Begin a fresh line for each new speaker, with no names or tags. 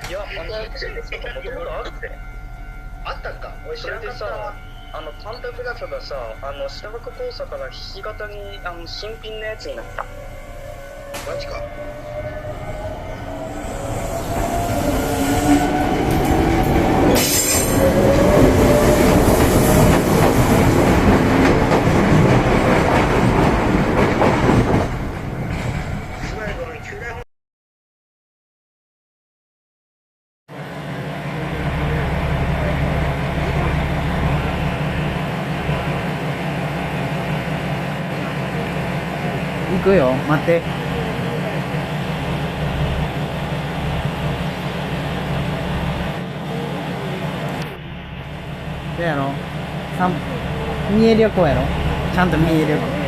いや、ビジネスとかもともとあるって。
あったんか。俺知
それで
らんかった
さ、パンタグラフがさ、下枠交差からひし形に、新品のやつになった。
マジか。最後に9台本
行くよ、待って。どうやろ三三重旅行やろ、ちゃんと三重旅行。